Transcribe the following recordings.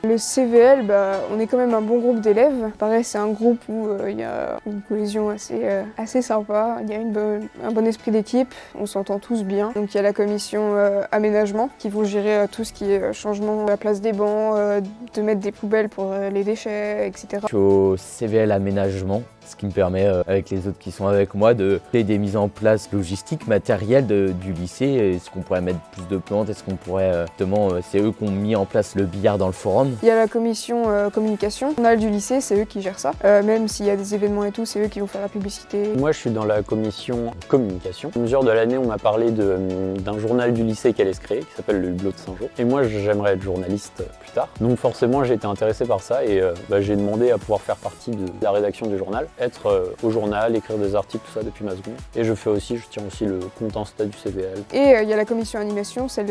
Le CVL, on est quand même un bon groupe d'élèves. Pareil, c'est un groupe où il y a une cohésion assez sympa. Il y a un bon esprit d'équipe, on s'entend tous bien. Donc il y a la commission aménagement qui vont gérer tout ce qui est changement de la place des bancs, de mettre des poubelles pour les déchets, etc. Je suis au CVL aménagement, ce qui me permet, avec les autres qui sont avec moi, de faire des mises en place logistiques, matérielles du lycée. Est-ce qu'on pourrait mettre plus de plantes? Est-ce qu'on pourrait, justement, c'est eux qui ont mis en place le billard dans le forum. Il y a la commission communication. On a du lycée, c'est eux qui gèrent ça. Même s'il y a des événements et tout, c'est eux qui vont faire la publicité. Moi, je suis dans la commission communication. Au mesure de l'année, on m'a parlé d'un journal du lycée qui allait se créer, qui s'appelle le Hublot de Saint-Jean. Et moi, j'aimerais être journaliste plus tard. Donc forcément, j'ai été intéressé par ça et j'ai demandé à pouvoir faire partie de la rédaction du journal, être au journal, écrire des articles, tout ça depuis ma seconde. Et je tiens aussi le compte Insta du CVL. Et il y a la commission animation, celle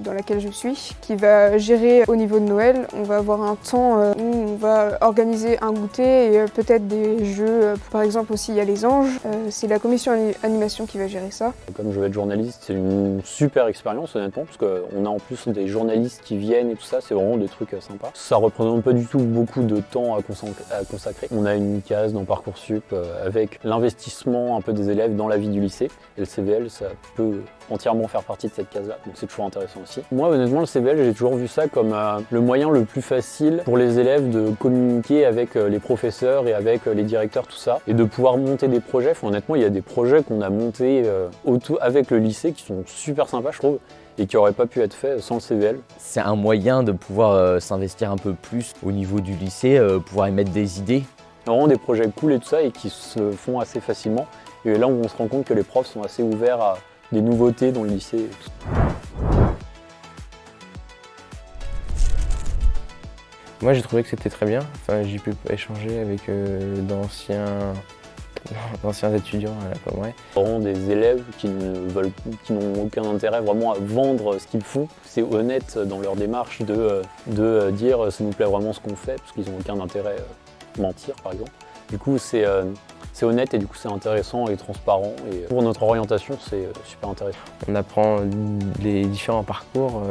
dans laquelle je suis, qui va gérer au niveau de Noël. On va avoir un temps où on va organiser un goûter et peut-être des jeux. Par exemple aussi, il y a les anges. C'est la commission animation qui va gérer ça. Comme je vais être journaliste, c'est une super expérience honnêtement, parce qu'on a en plus des journalistes qui viennent et tout ça, c'est vraiment des trucs sympas. Ça représente pas du tout beaucoup de temps à consacrer. On a une case dans Parcoursup avec l'investissement un peu des élèves dans la vie du lycée. Et le CVL, ça peut entièrement faire partie de cette case-là, donc c'est toujours intéressant aussi. Moi honnêtement, le CVL, j'ai toujours vu ça comme le moyen le plus facile pour les élèves de communiquer avec les professeurs et avec les directeurs, tout ça, et de pouvoir monter des projets. Enfin, honnêtement, il y a des projets qu'on a montés avec le lycée qui sont super sympas, je trouve, et qui n'auraient pas pu être faits sans le CVL. C'est un moyen de pouvoir s'investir un peu plus au niveau du lycée, pouvoir émettre des idées. Vraiment des projets cool et tout ça, et qui se font assez facilement. Et là, on se rend compte que les profs sont assez ouverts à des nouveautés dans le lycée. Et tout. Moi j'ai trouvé que c'était très bien, j'ai pu échanger avec d'anciens étudiants à la Pommeraye. Vraiment des élèves qui n'ont aucun intérêt vraiment à vendre ce qu'ils font. C'est honnête dans leur démarche de dire ça nous plaît vraiment ce qu'on fait, parce qu'ils n'ont aucun intérêt à mentir par exemple. Du coup c'est honnête et du coup c'est intéressant et transparent, et pour notre orientation c'est super intéressant. On apprend les différents parcours,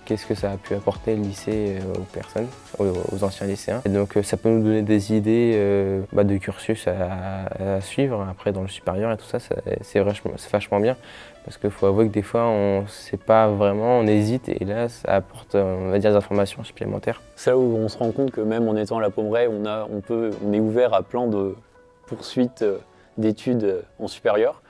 qu'est-ce que ça a pu apporter le lycée aux personnes, aux anciens lycéens. Et donc ça peut nous donner des idées de cursus à suivre après dans le supérieur et tout ça, c'est vachement bien. Parce qu'il faut avouer que des fois on ne sait pas vraiment, on hésite, et là ça apporte on va dire des informations supplémentaires. C'est là où on se rend compte que même en étant à la Pommeraye, on est ouvert à plein de poursuites d'études en supérieur.